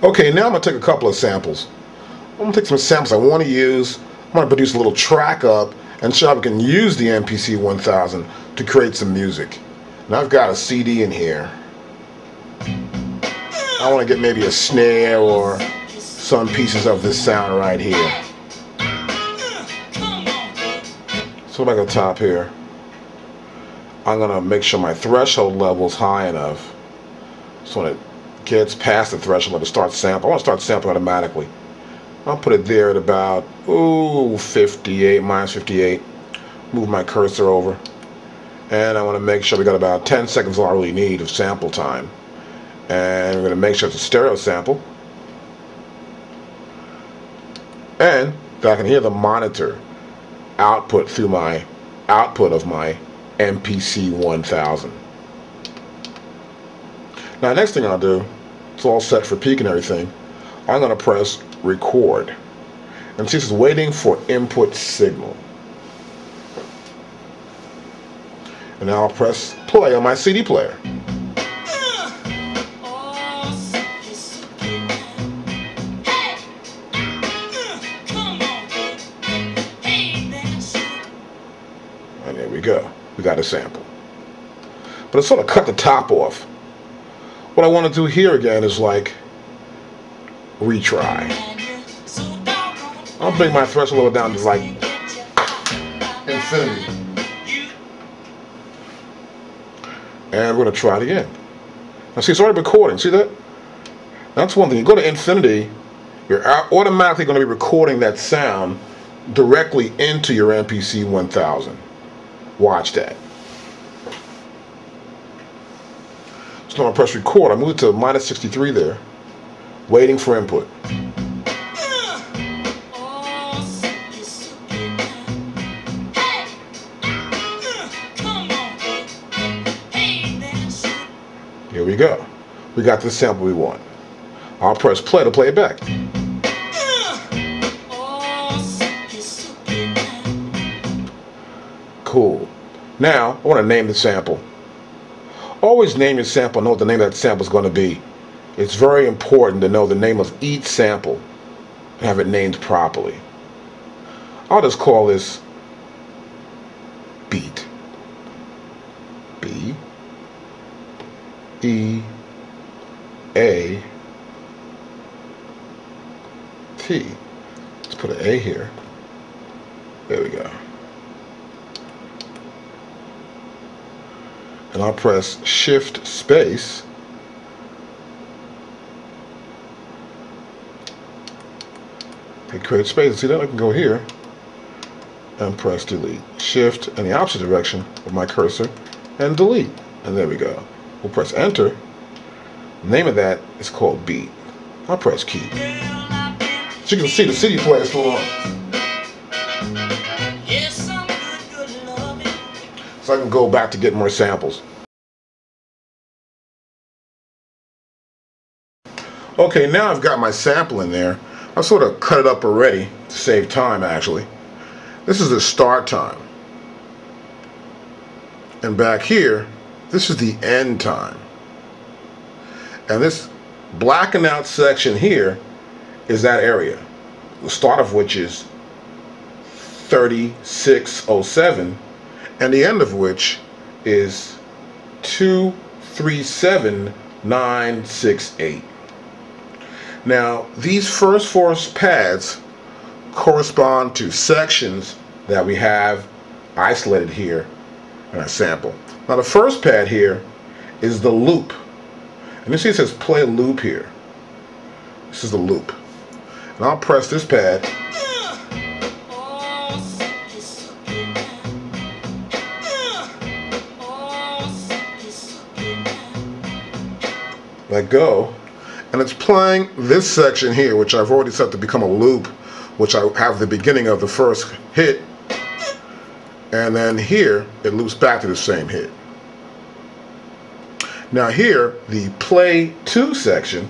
Okay, now I'm going to take a couple of samples. I'm going to take some samples I want to use. I'm going to produce a little track up and show how we can use the MPC1000 to create some music. Now I've got a CD in here. I want to get maybe a snare or some pieces of this sound right here. So back at the top here, I'm going to make sure my threshold level is high enough so when it gets past the threshold, it starts sampling. I want to start sampling automatically. I'll put it there at about 58, minus 58. Move my cursor over. And I want to make sure we got about 10 seconds all I really need of sample time. And we're going to make sure it's a stereo sample. And that I can hear the monitor output through my output of my MPC1000. Now next thing I'll do, it's all set for peak and everything, I'm going to press record. And see, it's waiting for input signal. And now I'll press play on my CD player. And there we go. We got a sample. But it sort of cut the top off. What I want to do here again is like retry. I'll bring my threshold level down to like infinity. And we're going to try it again. Now see, it's already recording. See that? That's one thing. You go to infinity, you're automatically going to be recording that sound directly into your MPC1000. Watch that. So now I'm going to press record. I move it to minus 63 there, waiting for input. Here we go. We got the sample we want. I'll press play to play it back. Cool. Now, I want to name the sample. Always name your sample, know what the name of that sample is going to be. It's very important to know the name of each sample and have it named properly. I'll just call this beat. B E A T. Let's put an A here. There we go. And I'll press Shift Space. Hit create space. See that? I can go here and press delete. Shift in the opposite direction with my cursor and delete. And there we go. We'll press enter. The name of that is called beat. I'll press keep. So you can see the CD player is still on. So I can go back to get more samples. Okay, now I've got my sample in there. I've sort of cut it up already to save time actually. This is the start time. And back here, this is the end time. And this blackened out section here is that area, the start of which is 3607 and the end of which is 237968. Now these first four pads correspond to sections that we have isolated here in our sample. Now the first pad here is the loop. And you see it says play loop here. This is the loop. And I'll press this pad. Let go. And it's playing this section here, which I've already set to become a loop, which I have the beginning of the first hit. And then here, it loops back to the same hit. Now here, the play 2 section,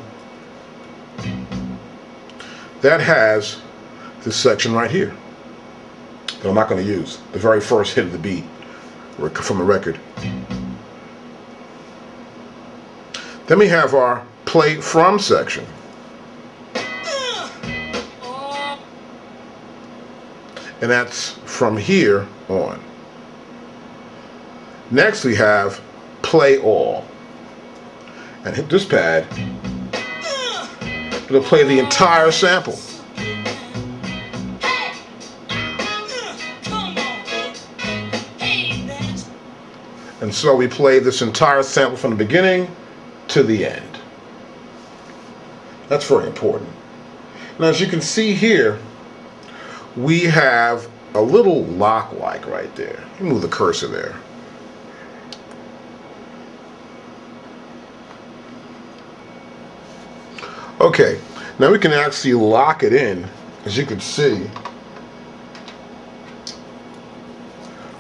that has this section right here that I'm not going to use, the very first hit of the beat from the record. Then we have our play from section. and that's from here on. Next we have play all, and hit this pad. It'll play the entire sample. And so we play this entire sample from the beginning to the end. That's very important. Now, as you can see here, we have a little lock-like right there. Let me move the cursor there. Okay, now we can actually lock it in. As you can see,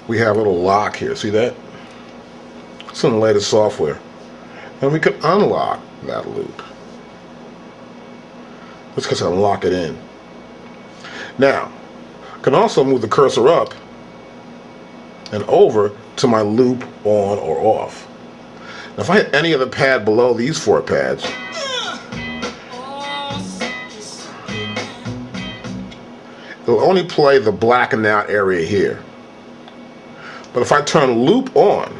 we have a little lock here. See that? It's in the latest software. And we can unlock that loop. Let's just unlock it in. Now, I can also move the cursor up and over to my loop on or off. Now, if I hit any other pad below these 4 pads, it'll only play the blackened out area here. But if I turn loop on,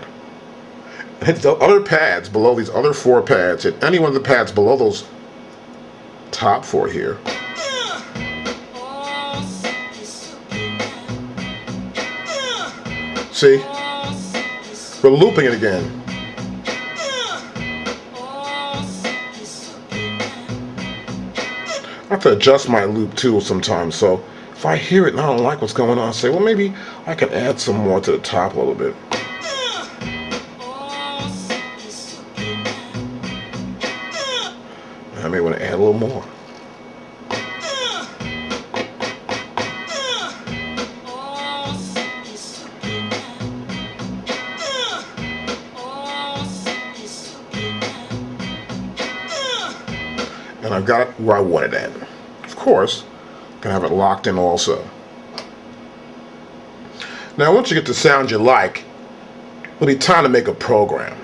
and hit the other pads below these other 4 pads, hit any one of the pads below those top 4 here, see? We're looping it again. I have to adjust my loop too sometimes, so if I hear it and I don't like what's going on, I say, well, maybe I can add some more to the top a little bit. I may want to add a little more. And I've got it where I want it at. Of course, I can have it locked in also. Now, once you get the sound you like, it'll be time to make a program.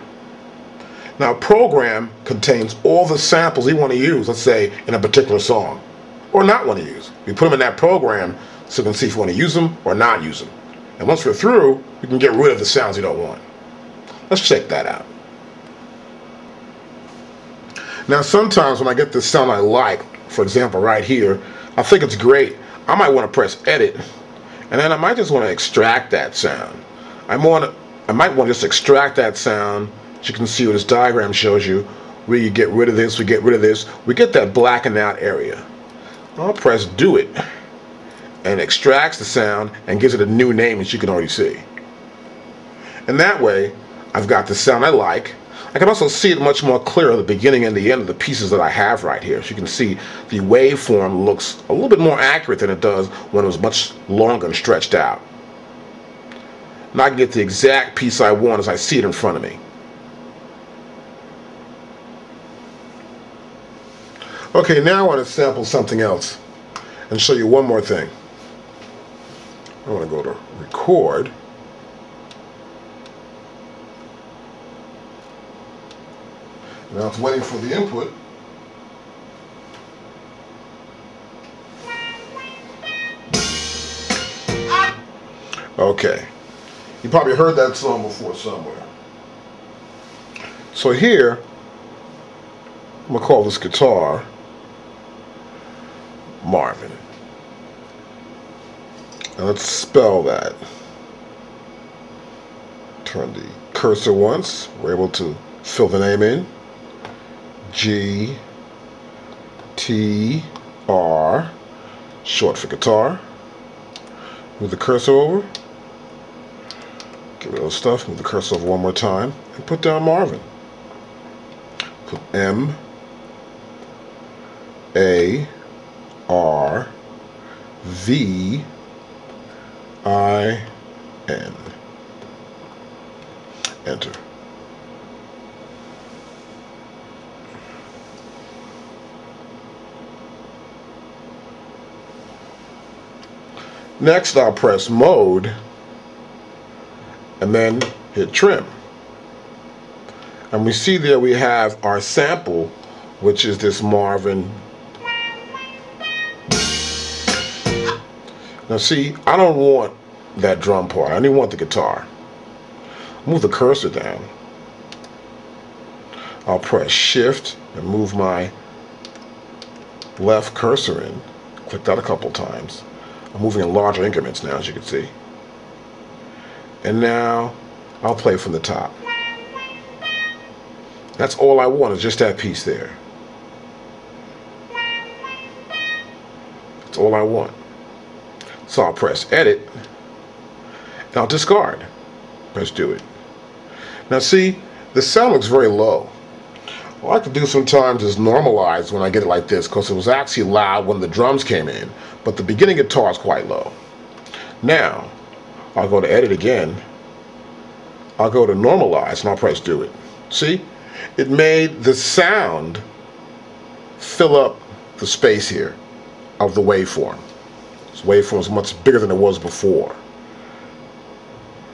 Now, a program contains all the samples we want to use, let's say, in a particular song, or not want to use. We put them in that program so we can see if we want to use them or not use them. And once we're through, we can get rid of the sounds we don't want. Let's check that out. Now, sometimes when I get the sound I like, for example, right here, I think it's great. I might want to press edit, and then I might just want to extract that sound. I might want to just extract that sound. As you can see what this diagram shows you, where you get rid of this, we get rid of this, we get that blackened out area. I'll press do it, and it extracts the sound and gives it a new name, as you can already see. And that way, I've got the sound I like. I can also see it much more clear at the beginning and the end of the pieces that I have right here. As you can see, the waveform looks a little bit more accurate than it does when it was much longer and stretched out. Now I can get the exact piece I want as I see it in front of me. Okay, now I want to sample something else and show you one more thing. I want to go to record. Now it's waiting for the input. Okay, you probably heard that song before somewhere. So here, I'm going to call this guitar Marvin. Now let's spell that. Turn the cursor once. We're able to fill the name in. G-T-R, short for guitar. Move the cursor over. Get rid of those stuff. Move the cursor over one more time. And put down Marvin. Put M-A-R-V-I-N. Enter. Next, I'll press mode and then hit trim. And we see there we have our sample, which is this Marvin. Now see, I don't want that drum part. I only want the guitar. Move the cursor down. I'll press Shift and move my left cursor in. Click that a couple times. I'm moving in larger increments now, as you can see. And now I'll play from the top. That's all I want, is just that piece there. That's all I want. So I'll press Edit, and I'll discard. Press Do It. Now see, the sound looks very low. What I like to do sometimes is normalize when I get it like this, because it was actually loud when the drums came in, but the beginning guitar is quite low. Now, I'll go to Edit again. I'll go to Normalize, and I'll press Do It. See? It made the sound fill up the space here of the waveform. This waveform is much bigger than it was before.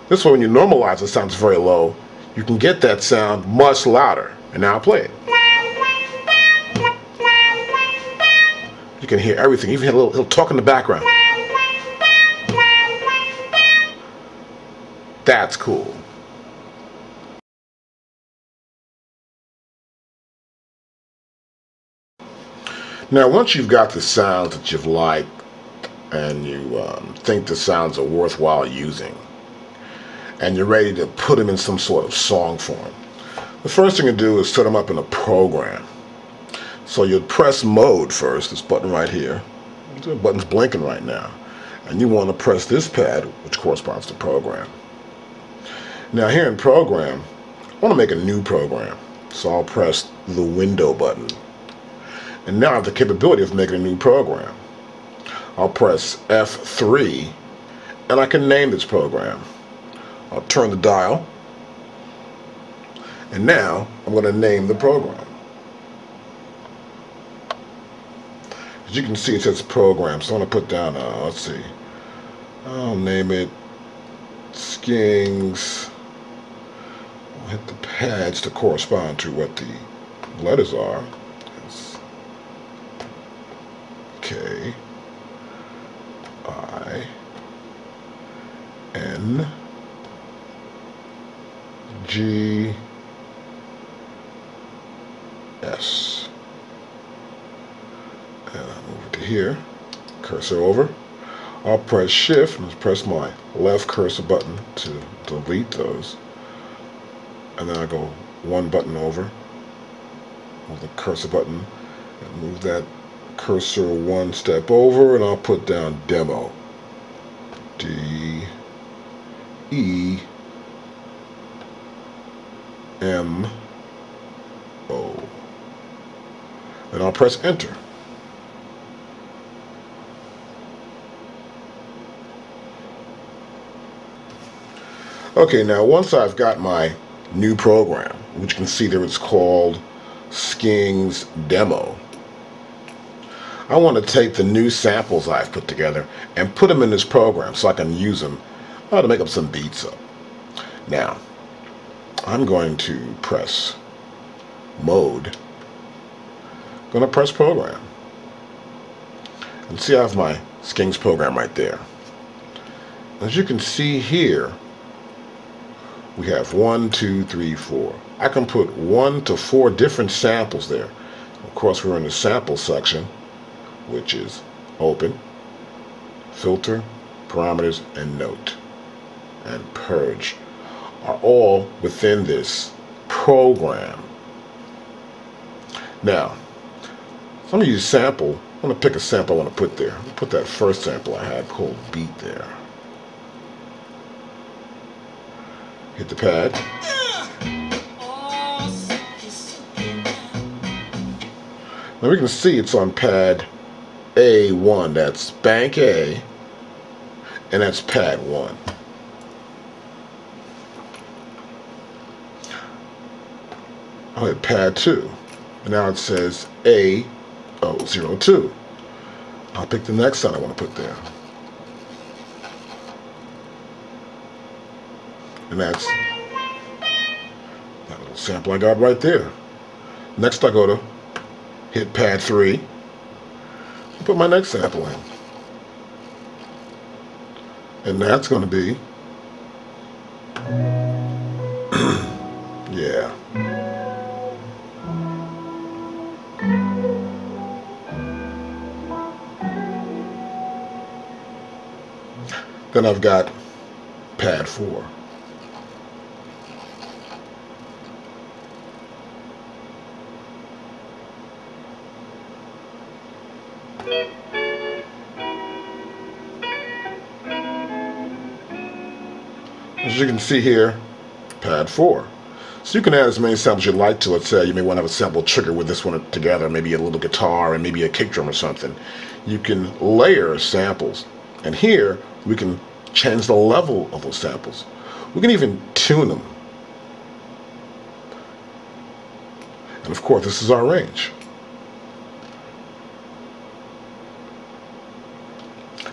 This way, when you normalize, it sounds very low. You can get that sound much louder. And now I'll play it. You can hear everything. You even hear a little talk in the background. That's cool. Now, once you've got the sounds that you've liked and you think the sounds are worthwhile using, and you're ready to put them in some sort of song form, the first thing to do is set them up in a program. So you'll press Mode first, this button right here. The button's blinking right now. And you want to press this pad, which corresponds to Program. Now here in Program, I want to make a new program. So I'll press the Window button. And now I have the capability of making a new program. I'll press F3, and I can name this program. I'll turn the dial. And now I'm going to name the program. As you can see, it says program, so I'm going to put down, let's see, I'll name it Skings. I'll hit the pads to correspond to what the letters are. It's K, I, N, G, S. And I'll move it to here. Cursor over. I'll press Shift and press my left cursor button to delete those. And then I go one button over. Move the cursor button and move that cursor one step over, and I'll put down Demo. D E M O. And I'll press Enter. Okay, now once I've got my new program, which you can see there it's called Skings Demo, I want to take the new samples I've put together and put them in this program so I can use them to make up some beats up. Now, I'm going to press Mode. I'm going to press Program. And see, I have my Skings program right there. As you can see here, we have 1, 2, 3, 4. I can put 1 to 4 different samples there. Of course, we're in the sample section, which is Open, Filter, Parameters, and Note, and Purge are all within this program. Now, so I'm going to use sample. I'm going to pick a sample I want to put there. I'll put that first sample I had called Beat there. Hit the pad. Now we can see it's on pad A1. That's bank A, and that's pad 1. I'll hit pad 2. And now it says A002. I'll pick the next sound I want to put there. And that's that little sample I got right there. Next I go to hit pad 3 and put my next sample in. And that's going to be, yeah. Then I've got pad 4. As you can see here, pad 4. So you can add as many samples you like to it. Say you may want to have a sample trigger with this one together, maybe a little guitar and maybe a kick drum or something. You can layer samples, and here we can change the level of those samples. We can even tune them. And of course, this is our range.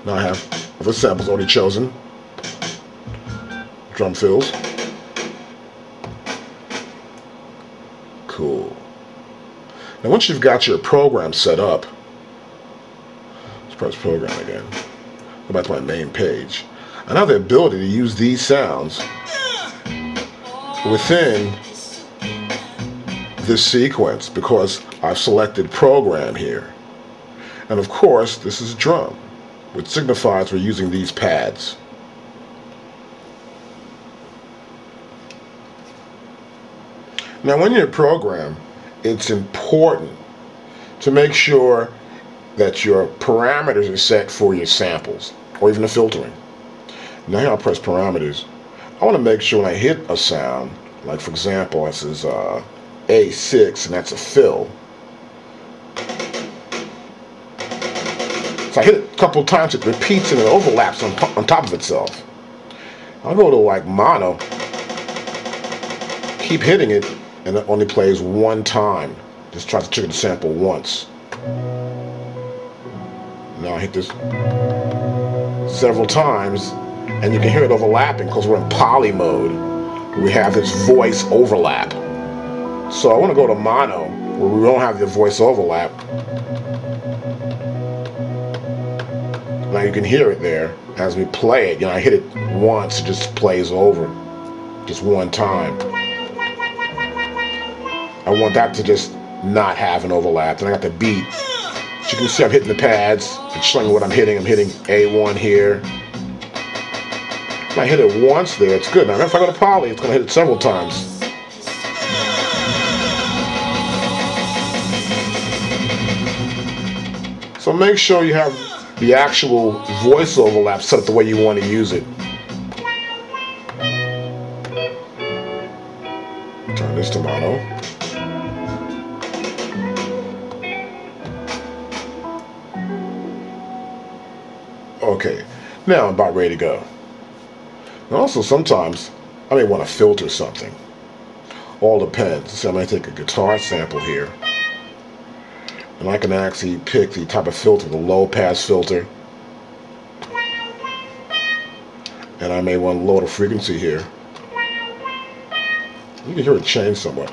Now I have other samples already chosen. Drum fills. Cool. Now once you've got your program set up, let's press program again. Go back to my main page. I now have the ability to use these sounds within this sequence because I've selected program here. And of course, this is drum, which signifies we're using these pads. Now when you're in program, it's important to make sure that your parameters are set for your samples or even the filtering. Now here I'll press parameters. I want to make sure when I hit a sound, like for example this is A6 and that's a fill. So I hit it a couple times, it repeats and it overlaps on top of itself. I'll go to like mono, keep hitting it, and it only plays one time. Just try to trigger the sample once. Now I hit this several times, and you can hear it overlapping because we're in poly mode. We have this voice overlap. So I want to go to mono, where we don't have the voice overlap. Now you can hear it there as we play it. You know, I hit it once, it just plays over, just one time. I want that to just not have an overlap. Then I got the beat. As you can see, I'm hitting the pads. It's showing me what I'm hitting. I'm hitting A1 here. If I hit it once there, it's good. Now if I go to poly, it's going to hit it several times. So make sure you have the actual voice overlap set up the way you want to use it. Turn this to mono. Okay, now I'm about ready to go. And also sometimes I may want to filter something. All depends. So I'm going to take a guitar sample here. And I can actually pick the type of filter, the low pass filter. And I may want to lower the frequency here. You can hear it change somewhat.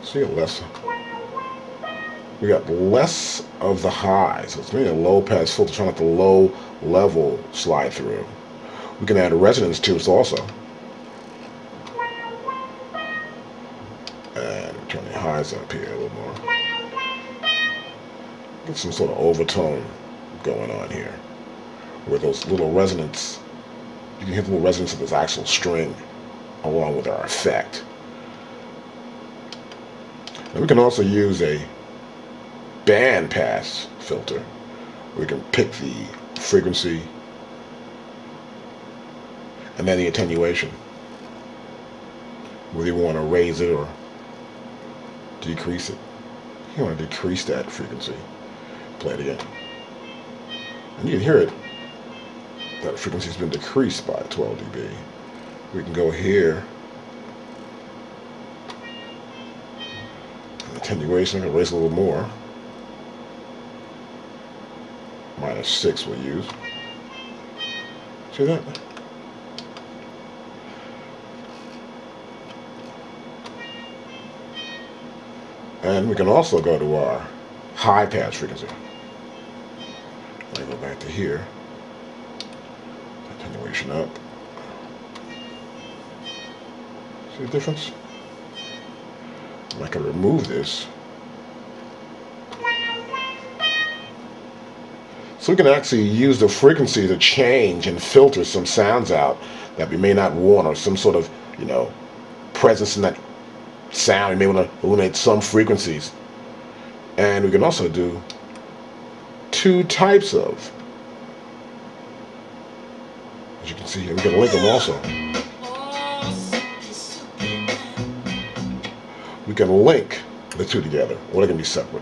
See it less. We got less of the high, so it's maybe a low pass filter trying to let the low level slide through. We can add a resonance to it also. And turn the highs up here a little more. Get some sort of overtone going on here, where those little resonance, you can hear the little resonance of this actual string along with our effect. And we can also use a band pass filter. We can pick the frequency and then the attenuation, whether you want to raise it or decrease it. You want to decrease that frequency. Play it again. And you can hear it. That frequency has been decreased by 12 dB. We can go here. Attenuation, I can raise a little more. -6 we'll use. See that? And we can also go to our high pass frequency. Let me go back to here. Attenuation up. See the difference? I can remove this. So we can actually use the frequency to change and filter some sounds out that we may not want, or some sort of, you know, presence in that sound. We may want to eliminate some frequencies. And we can also do two types of. As you can see here, we can link them also. We can link the two together, or they can be separate.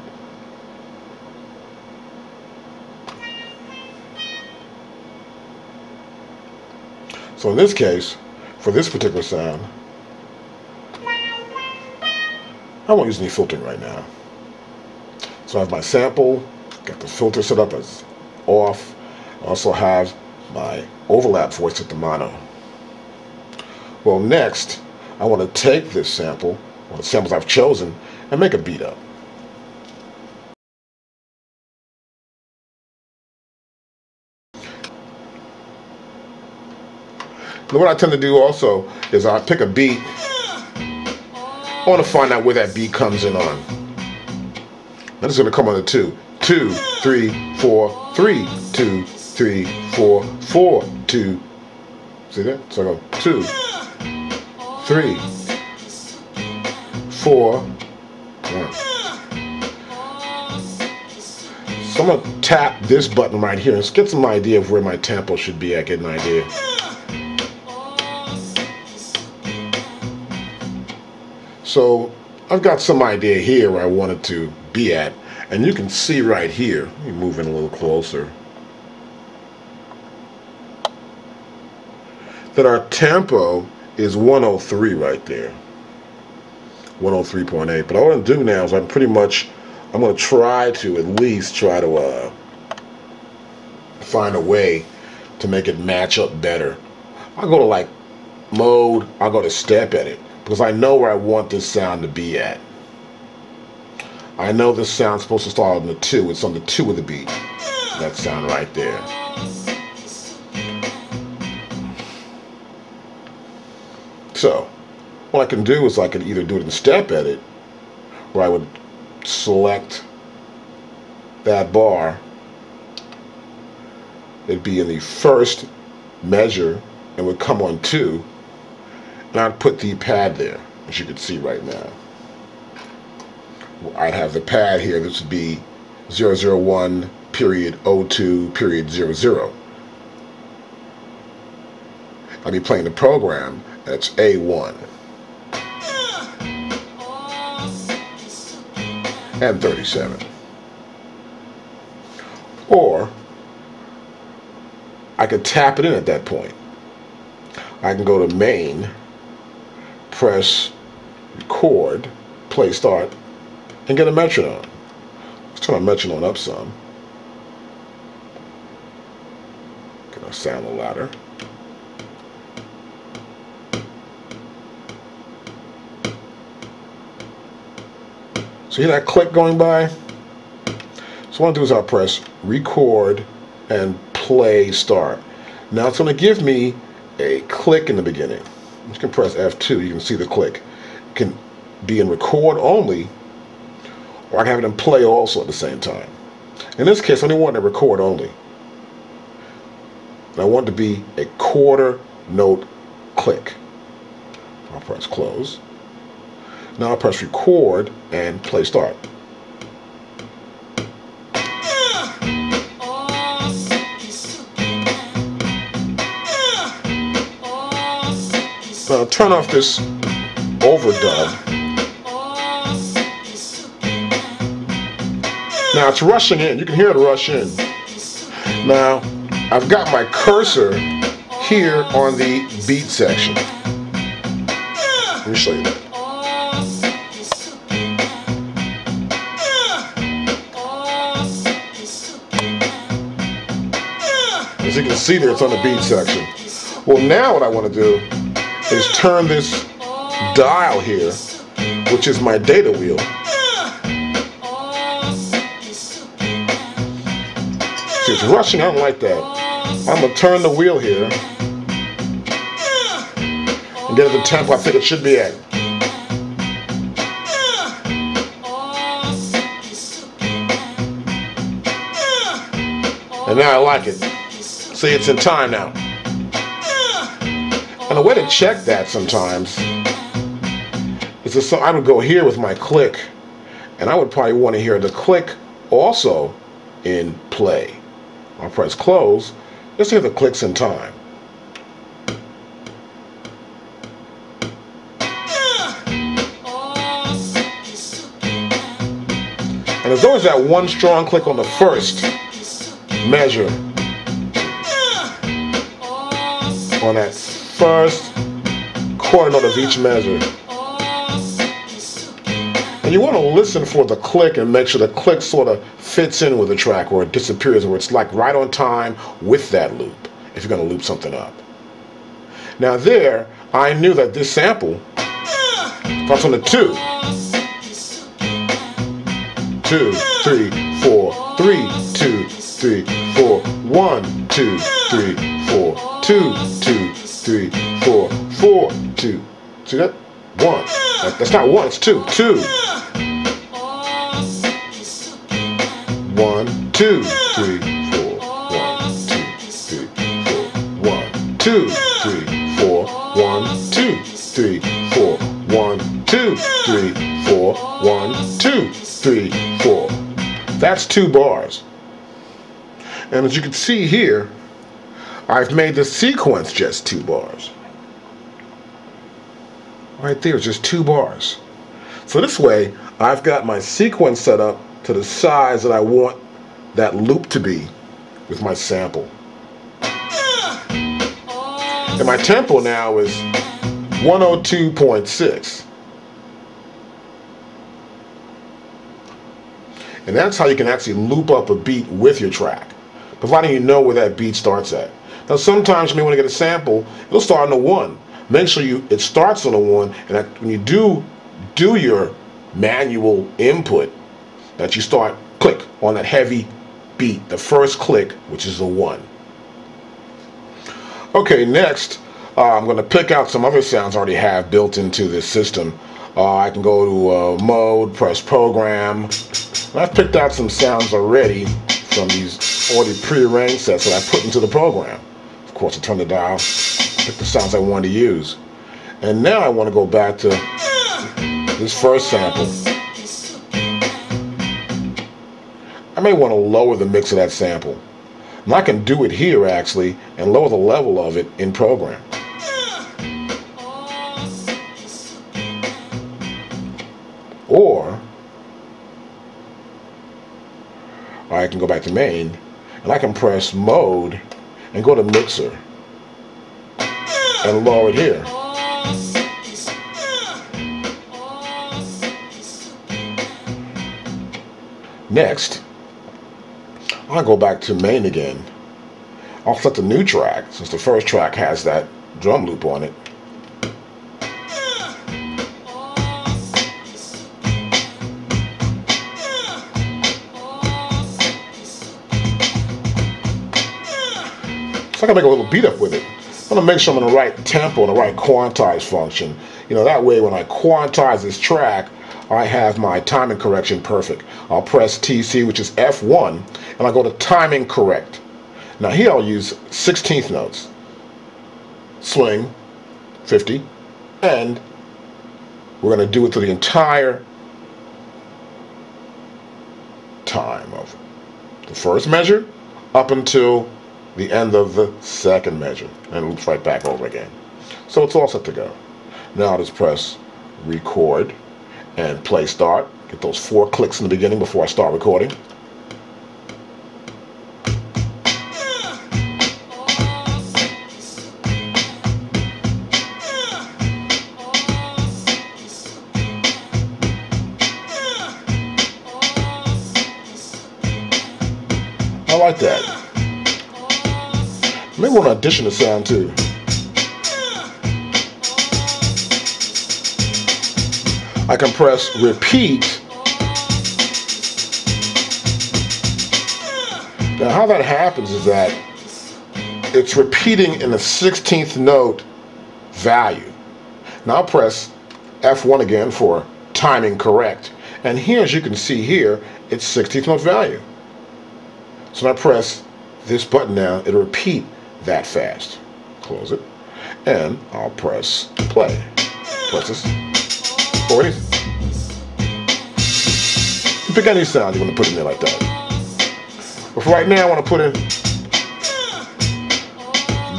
So in this case, for this particular sound, I won't use any filtering right now. So I have my sample, got the filter set up as off. I also have my overlap voice set to mono. Well, next, I want to take this sample, or the samples I've chosen, and make a beat up. And what I tend to do also is I pick a beat. I want to find out where that beat comes in on. And it's going to come on the 2. 2, 3, 4, 3, 2, 3, 4, 4, 2. See that? So I go 2, 3, 4, 1. So I'm going to tap this button right here and get some idea of where my tempo should be at, get an idea. So I've got some idea here where I want it to be at, and you can see right here, let me move in a little closer, that our tempo is 103 right there, 103.8. But all I'm going to do now is I'm going to try to at least try to find a way to make it match up better. I'll go to like mode, I'll go to step edit, because I know where I want this sound to be at. I know this sound's supposed to start on the 2. It's on the 2 of the beat. That sound right there. So, what I can do is I can either do it in step edit, where I would select that bar. It'd be in the first measure and would come on 2. And I'd put the pad there, as you can see right now. I'd have the pad here. This would be 001 period 02 period 00. I'd be playing the program. That's A1 and 37. Or I could tap it in at that point. I can go to main, press record, play start, and get a metronome. Let's turn our metronome up some. Get our sound a little louder. So you hear that click going by? So what I'll do is I'll press record and play start. Now it's going to give me a click in the beginning. You can press F2, you can see the click. It can be in record only, or I can have it in play also at the same time. In this case, I only want it to record only. And I want it to be a quarter note click. I'll press close. Now I'll press record and play start. So I'll turn off this overdub. Now it's rushing in. You can hear it rush in. Now I've got my cursor here on the beat section. Let me show you that. As you can see there, it's on the beat section. Well, now what I want to do is turn this dial here, which is my data wheel. See, it's rushing. I don't like that. I'm going to turn the wheel here and get it the tempo I think it should be at. And now I like it. See, it's in time now. And the way to check that sometimes is I would go here with my click, and I would probably want to hear the click also in play. I'll press close. Let's hear the clicks in time. And there's always that one strong click on the first measure. On that first quarter note of each measure. And you want to listen for the click and make sure the click sort of fits in with the track, or it disappears, where it's like right on time with that loop, if you're going to loop something up. Now there, I knew that this sample starts on the 2. 2, 3, 4, 3, 2, 3, 4, 1, 2, 3, 4, 2, 2, 3, 4, 4, 2. See that? 1. That's not 1, it's 2. 2. 1, 2, 3, 4, 1, 2, 3, 4, 1, 2, 3, 4, 1, 2, 3, 4, 1, 2, 3, 4, 1, 2, 3, 4. That's 2 bars. And as you can see here, I've made the sequence just 2 bars. Right there, it's just 2 bars. So this way, I've got my sequence set up to the size that I want that loop to be with my sample. And my tempo now is 102.6. And that's how you can actually loop up a beat with your track, providing you know where that beat starts at. Now sometimes you may want to get a sample, it'll start on a 1. Make sure it starts on a 1, and that when you do your manual input, that you start click on that heavy beat, the first click, which is a 1. Okay, next I'm going to pick out some other sounds I already have built into this system. I can go to mode, press program. And I've picked out some sounds already from these already prearranged sets that I put into the program. Of course, I turn the dial, pick the sounds I want to use. And now I want to go back to this first sample. I may want to lower the mix of that sample. And I can do it here actually and lower the level of it in program. Or I can go back to main and I can press mode and go to mixer and lower it here. Next, I'll go back to main again. I'll select a new track since the first track has that drum loop on it. So I can make a little beat up with it. I want to make sure I'm in the right tempo and the right quantize function. You know, that way when I quantize this track, I have my timing correction perfect. I'll press TC, which is F1, and I'll go to timing correct. Now here I'll use 16th notes. Swing, 50, and we're going to do it through the entire time of the first measure up until the end of the second measure, and it loops right back over again. So it's all set to go. Now I'll just press record and play start. Get those 4 clicks in the beginning before I start recording. I like that. Maybe want to addition the sound too. I can press repeat. Now how that happens is that it's repeating in the 16th note value. Now I'll press F1 again for timing correct. And here, as you can see here, it's 16th note value. So when I press this button down, it'll repeat that fast. Close it. And I'll press play. Press this. Or anything. Pick any sound you want to put in there like that. But for right now, I want to put in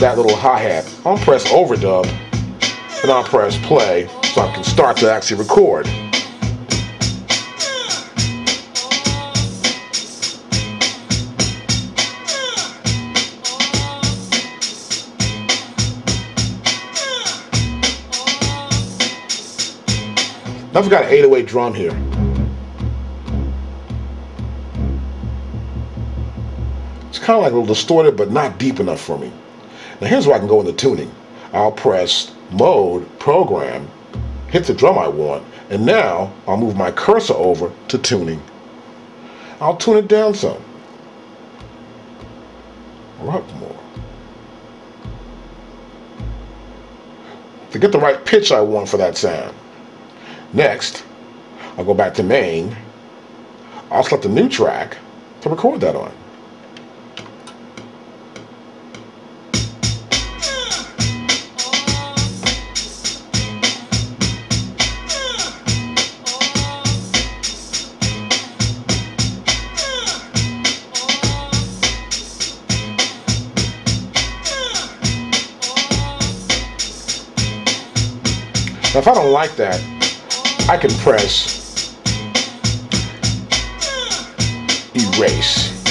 that little hi-hat. I'll press overdub, and I'll press play so I can start to actually record. Now I've got an 808 drum here. It's kind of like a little distorted, but not deep enough for me. Now here's where I can go into tuning. I'll press mode, program, hit the drum I want, and now I'll move my cursor over to tuning. I'll tune it down some. Or up more. To get the right pitch I want for that sound. Next, I'll go back to main. I'll select a new track to record that on. Now if I don't like that, I can press erase.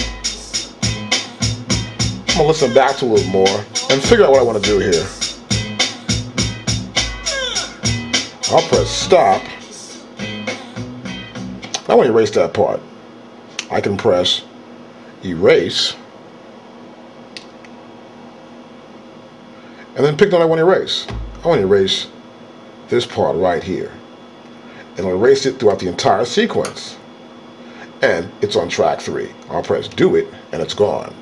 I'm gonna listen back to it a little more and figure out what I want to do here. I'll press stop. I want to erase that part. I can press erase and then pick the one I want to erase. I want to erase this part right here. And I'll erase it throughout the entire sequence. And it's on track 3. I'll press do it, and it's gone.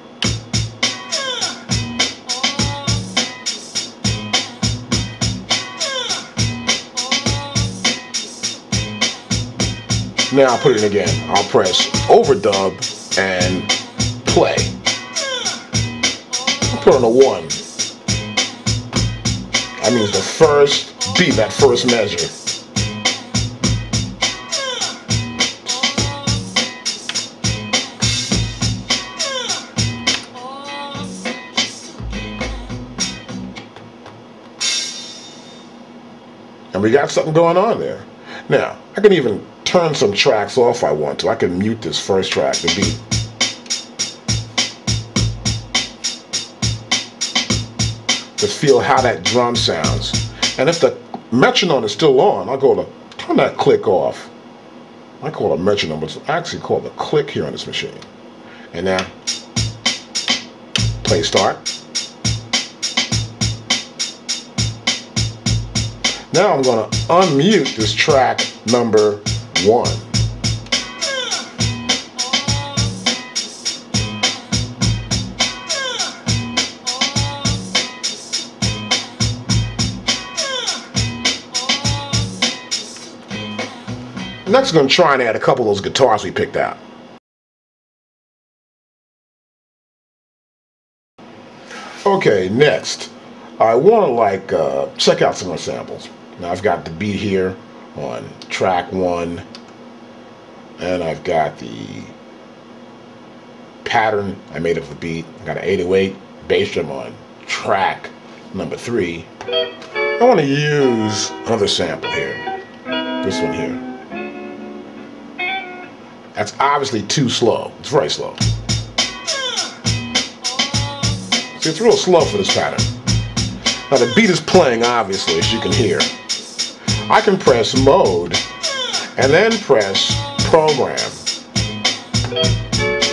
Now I'll put it in again. I'll press overdub and play. I'll put on a 1. That means the first beat, that first measure. And we got something going on there. Now, I can even turn some tracks off if I want to. I can mute this first track, the beat. To feel how that drum sounds. And if the metronome is still on, I'll go to turn that click off. I call it a metronome, but it's actually called a click here on this machine. And now, play start. Now I'm going to unmute this track number 1. Next, I'm going to try and add a couple of those guitars we picked out. Okay, next, I want to check out some of the samples. Now I've got the beat here on track 1, and I've got the pattern I made of the beat. I got an 808 bass drum on track number 3. I want to use another sample here, this one here. That's obviously too slow. It's very slow. See, it's real slow for this pattern. Now the beat is playing, obviously, as you can hear. I can press mode and then press program.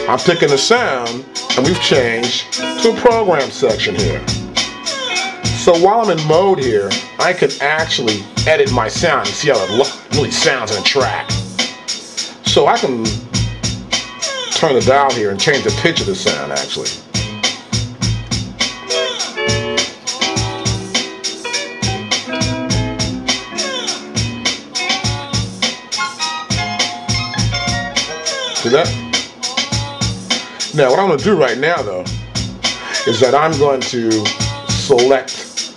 I'm picking the sound and we've changed to a program section here. So while I'm in mode here, I can actually edit my sound and see how it really sounds in a track. So I can turn the dial here and change the pitch of the sound actually. See that? Now what I'm going to do right now though is that I'm going to select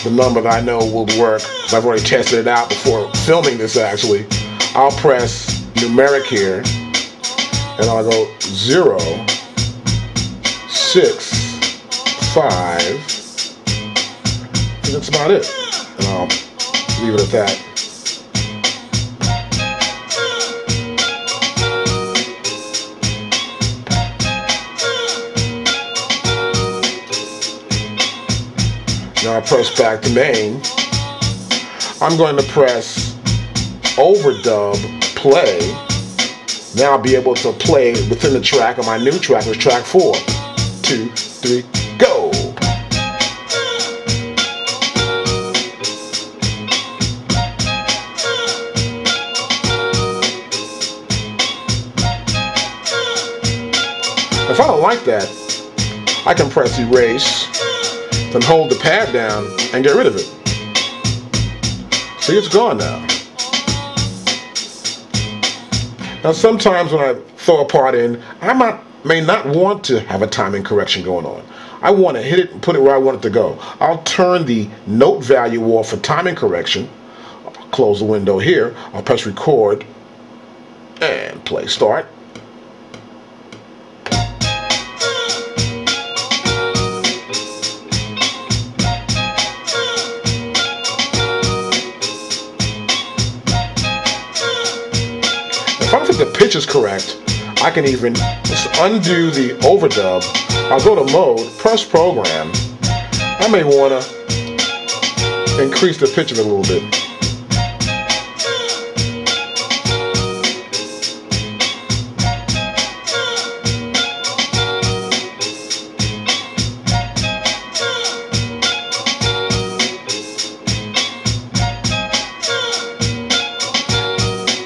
the number that I know will work. I've already tested it out before filming this actually. I'll press numeric here and I'll go 0, 6, 5. And that's about it. And I'll leave it at that. Now I press back to main. I'm going to press overdub play. Now I'll be able to play within the track of my new track, which is track 4. 2, 3, go! If I don't like that, I can press erase, then hold the pad down and get rid of it. See, it's gone now. Now sometimes when I throw a part in, I may not want to have a timing correction going on. I want to hit it and put it where I want it to go. I'll turn the note value off for timing correction. I'll close the window here. I'll press record and play start. If I don't think the pitch is correct, I can even undo the overdub. I'll go to mode, press program. I may want to increase the pitch of it a little bit.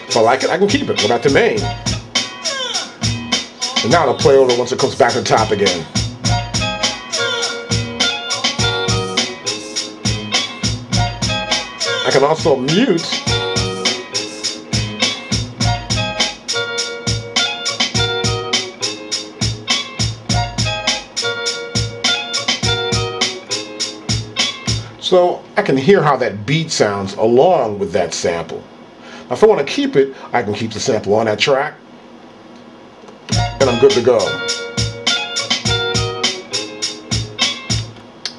If I like it, I can keep it. Go back to main. And now it'll play over once it comes back to the top again. I can also mute. So I can hear how that beat sounds along with that sample. Now if I want to keep it, I can keep the sample on that track. And I'm good to go.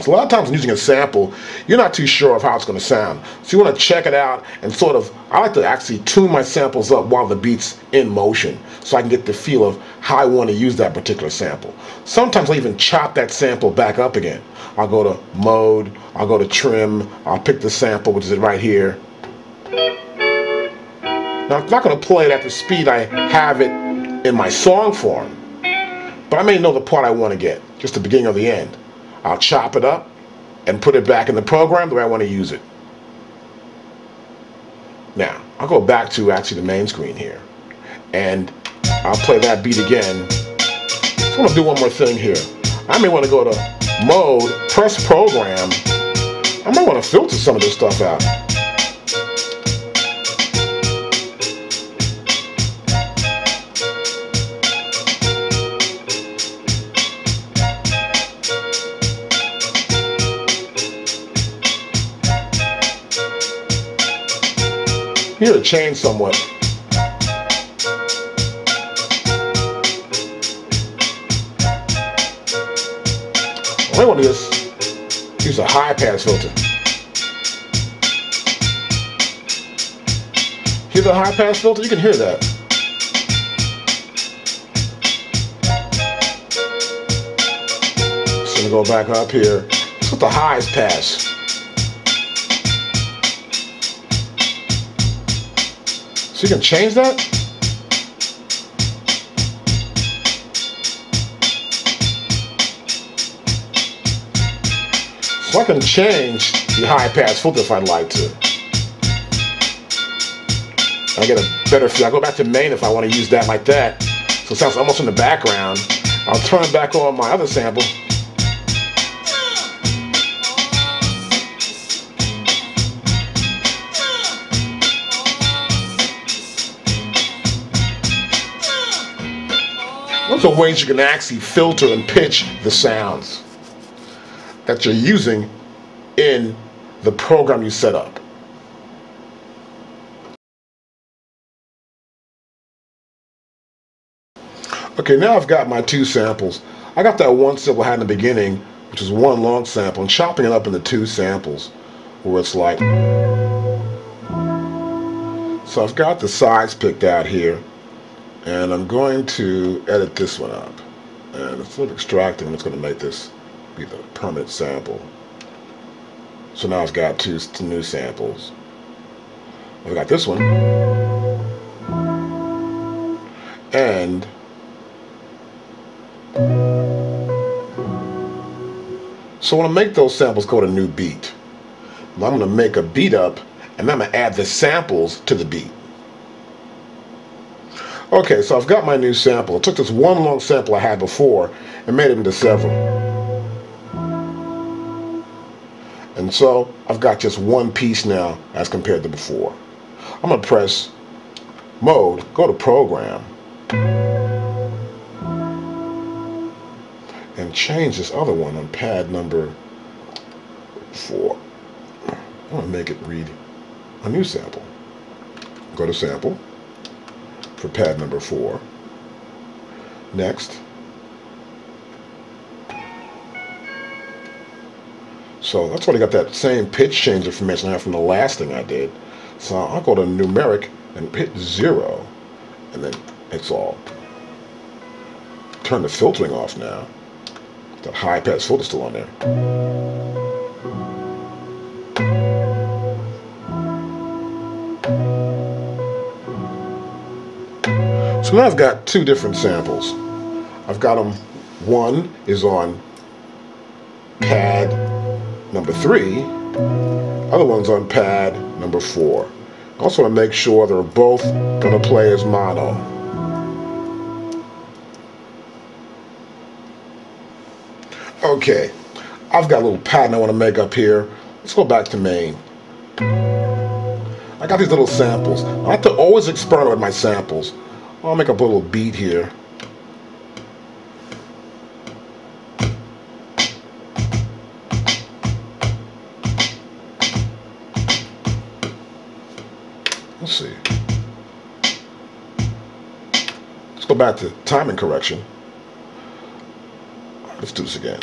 So a lot of times when using a sample, you're not too sure of how it's going to sound. So you want to check it out and sort of, I like to actually tune my samples up while the beat's in motion so I can get the feel of how I want to use that particular sample. Sometimes I'll even chop that sample back up again. I'll go to mode, I'll go to trim, I'll pick the sample, which is right here. Now I'm not going to play it at the speed I have it in my song form, but I may know the part I want to get, just the beginning or the end. I'll chop it up and put it back in the program the way I want to use it. Now, I'll go back to actually the main screen here, and I'll play that beat again. So I want to do one more thing here. I may want to go to mode, press program. I might want to filter some of this stuff out. Hear it change somewhat. I want to just use a high pass filter. Hear the high pass filter? You can hear that. So I'm going to go back up here. Let's put the highest pass. So you can change that? So I can change the high pass filter if I'd like to. I get a better feel. I go back to main if I want to use that like that. So it sounds almost in the background. I'll turn back on my other sample. What's the ways you can actually filter and pitch the sounds that you're using in the program you set up? Okay, now I've got my two samples. I got that one sample I had in the beginning, which is one long sample, and chopping it up into two samples, where it's like. So I've got the sides picked out here, and I'm going to edit this one up. And instead of extracting, I'm just going to make this be the permanent sample. So now I've got two new samples. I've got this one, and so when I make those samples go to new beat, I'm going to make a beat up, and then I'm going to add the samples to the beat. Okay, so I've got my new sample. I took this one long sample I had before and made it into several. And so I've got just one piece now as compared to before. I'm going to press Mode, go to Program, and change this other one on pad number 4. I'm going to make it read a new sample. Go to Sample for pad number 4. Next. So that's already got that same pitch change information I have from the last thing I did. So I'll go to Numeric and hit 0, and then it's all. Turn the filtering off now. That high pass filter still on there. So now I've got two different samples. I've got them, one is on pad number 3, other one's on pad number 4. I also want to make sure they're both going to play as mono. Okay, I've got a little pattern I want to make up here. Let's go back to main. I got these little samples. I have to always experiment with my samples. I'll make up a little beat here. Let's see. Let's go back to timing correction. Let's do this again.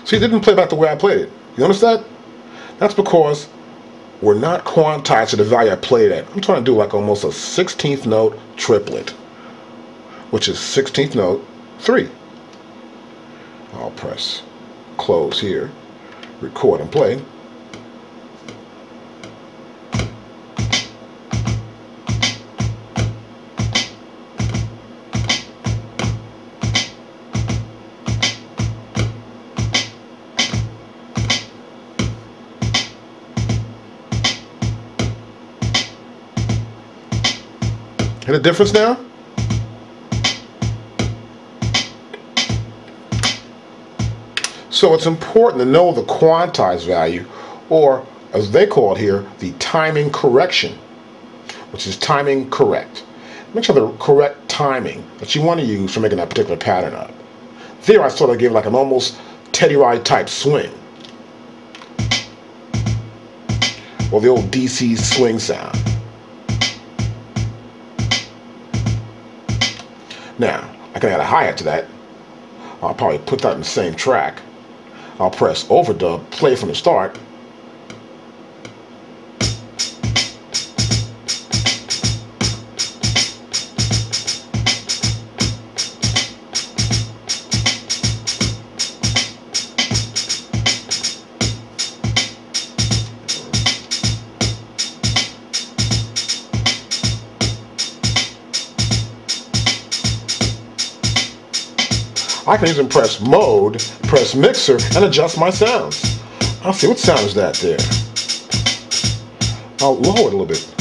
See, it didn't play back the way I played it. You notice that? That's because we're not quantized to the value I played at. I'm trying to do like almost a 16th note triplet, which is 16th note 3. I'll press close here, record and play. Hear the difference now? So it's important to know the quantized value, or as they call it here, the timing correction, which is timing correct. Make sure the correct timing that you want to use for making that particular pattern up. There I sort of gave like an almost Teddy Riley type swing, or the old DC swing sound. Now, I can add a hi-hat to that. I'll probably put that in the same track. I'll press overdub, play from the start. I can even press mode, press mixer, and adjust my sounds. I'll see, what sound is that there? I'll lower it a little bit.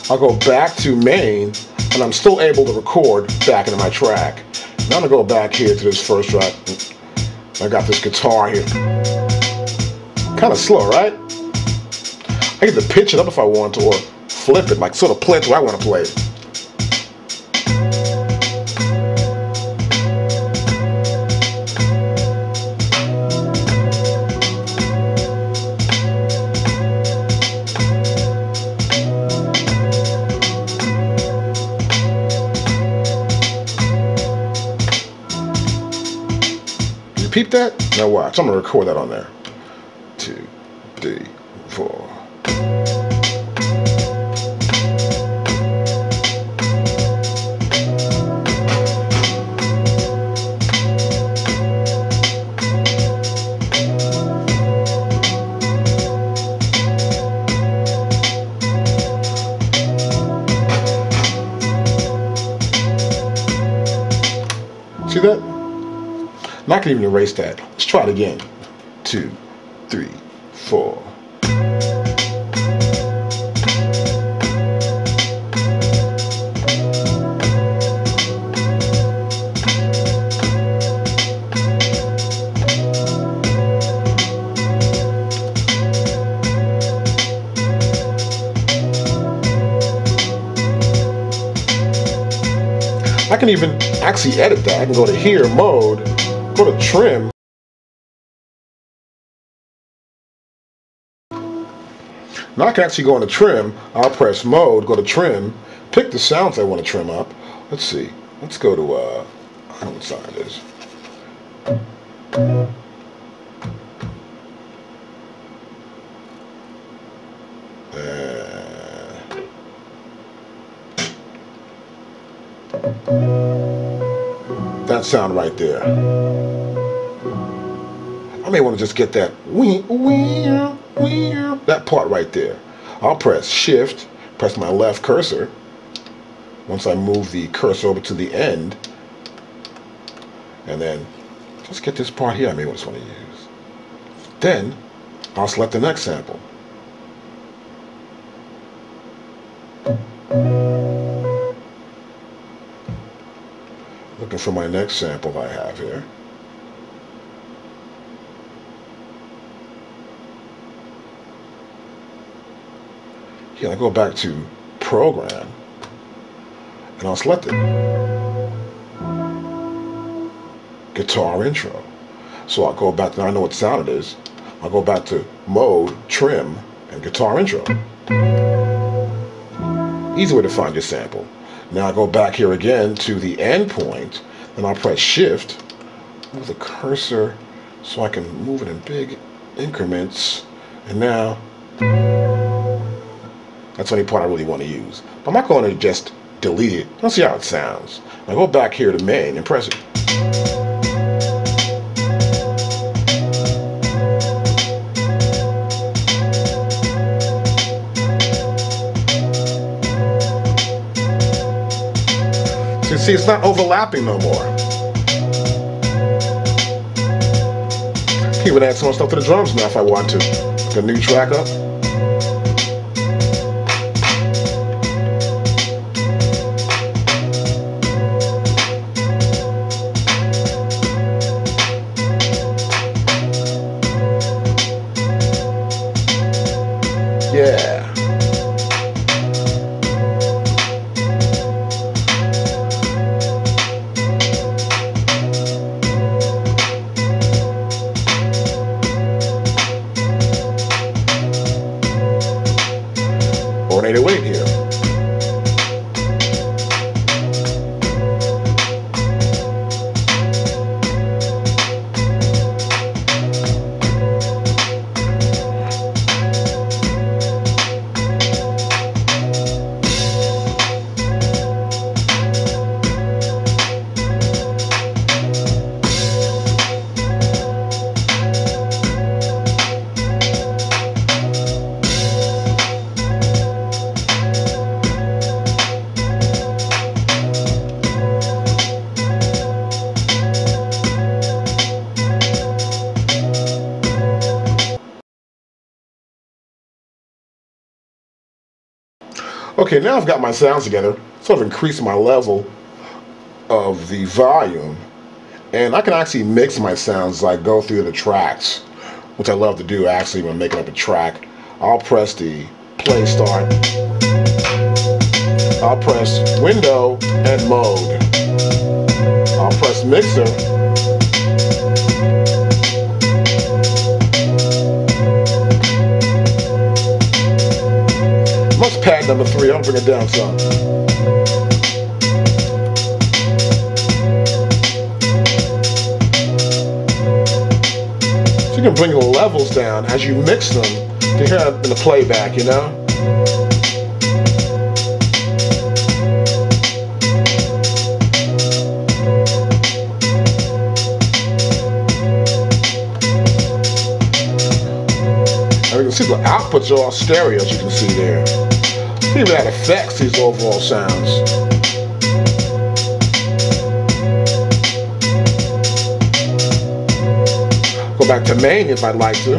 I'll go back to main, and I'm still able to record back into my track. Now I'm gonna go back here to this first track. I got this guitar here. Kind of slow, right? I get to pitch it up if I want to, or flip it, like sort of play it the way I want to play it. Peep that? Now watch. I'm gonna record that on there. 2, 3, 4. See that? And I can even erase that. Let's try it again. 2, 3, 4. I can even actually edit that. I can go to here, mode, go to trim. Now I can actually go into trim. I'll press mode, go to trim, pick the sounds I want to trim up. Let's see. Let's go to, I don't know what sound it is. That sound right there. I may want to just get that that part right there. I'll press shift, press my left cursor. Once I move the cursor over to the end, and then just get this part here I may just want to use. Then I'll select the next sample. Looking for my next sample I have here. Here, I go back to program, and I'll select it. Guitar intro. So I'll go back to, I know what sound it is. I'll go back to mode, trim, and guitar intro. Easy way to find your sample. Now I go back here again to the end point, and I'll press shift, move the cursor so I can move it in big increments, and now that's the only part I really want to use. But I'm not going to just delete it. Let's see how it sounds. I go back here to main and press it. So you see, it's not overlapping no more. Can even add some more stuff to the drums now if I want to. Get a new track up. Yeah. Okay, now I've got my sounds together, sort of increasing my level of the volume, and I can actually mix my sounds as I go through the tracks, which I love to do actually when I'm making up a track. I'll press the play start, I'll press window and mode, I'll press mixer, must pad number 3, I'll bring it down some. So you can bring the levels down as you mix them to hear it in the playback, you know? And you can see the outputs are all stereo, as you can see there. See that affects these overall sounds. Go back to main if I'd like to.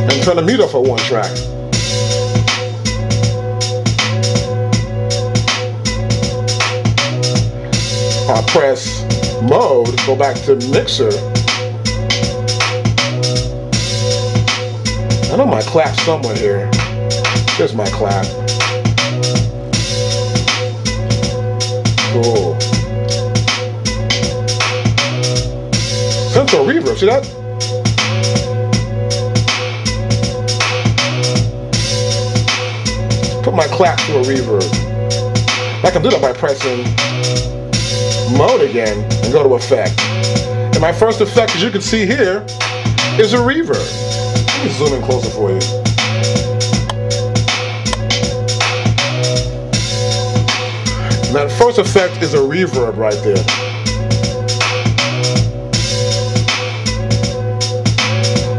And turn the mute off for one track. I'll press mode, go back to mixer. I know my clap somewhere here. There's my clap. Cool. Central reverb, see that? Put my clap to a reverb. I can do that by pressing mode again and go to effect. And my first effect, as you can see here, is a reverb. Let me zoom in closer for you. And that first effect is a reverb right there.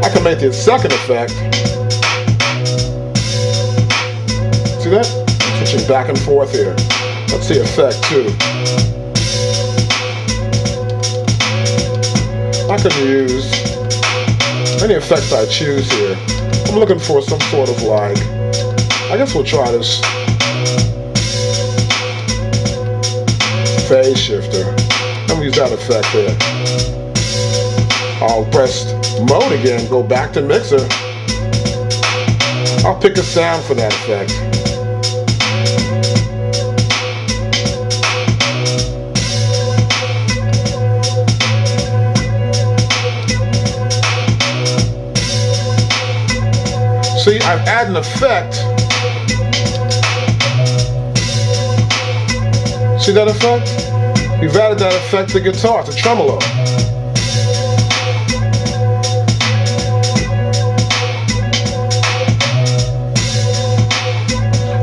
I can make the second effect. See that? I'm switching back and forth here. Let's see effect 2. I can use any effects I choose here. I'm looking for some sort of like, I guess we'll try this phase shifter. I'm gonna use that effect there. I'll press mode again, go back to mixer. I'll pick a sound for that effect. See, I've added an effect. See that effect? We've added that effect to the guitar, to tremolo.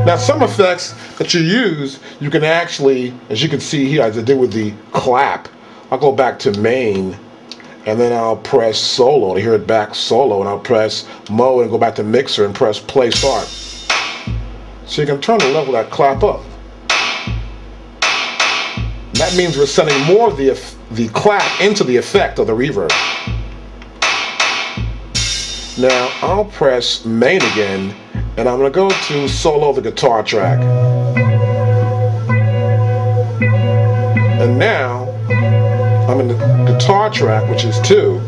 Now some effects that you use, you can actually, as you can see here, as I did with the clap, I'll go back to main, and then I'll press solo to hear it back solo, and I'll press mode and go back to mixer and press play start. So you can turn the level of that clap up. And that means we're sending more of the clap into the effect of the reverb. Now I'll press main again, and I'm going to go to solo the guitar track. And now I'm in the guitar track, which is 2.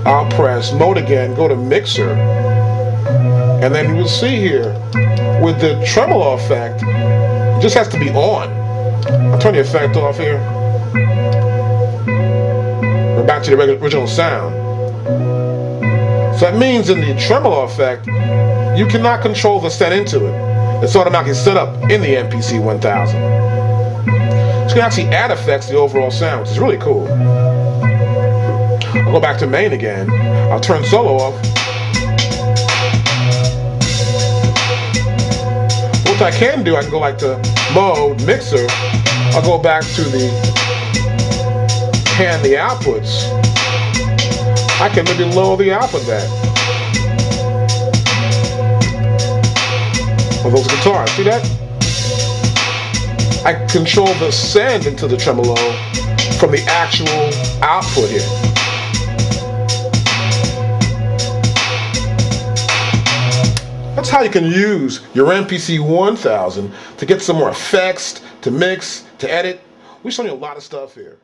I'll press mode again, go to mixer, and then you'll see here with the tremolo effect, it just has to be on. I'll turn the effect off here. We're back to the original sound. So that means in the tremolo effect, you cannot control the set into it. It's automatically set up in the MPC1000. So you can actually add effects to the overall sound, which is really cool. I'll go back to main again. I'll turn solo off. What I can do, I can go like to mode, mixer. I'll go back to the pan the outputs. I can maybe lower the output back. Of those guitars, see that? I control the send into the tremolo from the actual output here. That's how you can use your MPC1000 to get some more effects, to mix, to edit. We've shown you a lot of stuff here.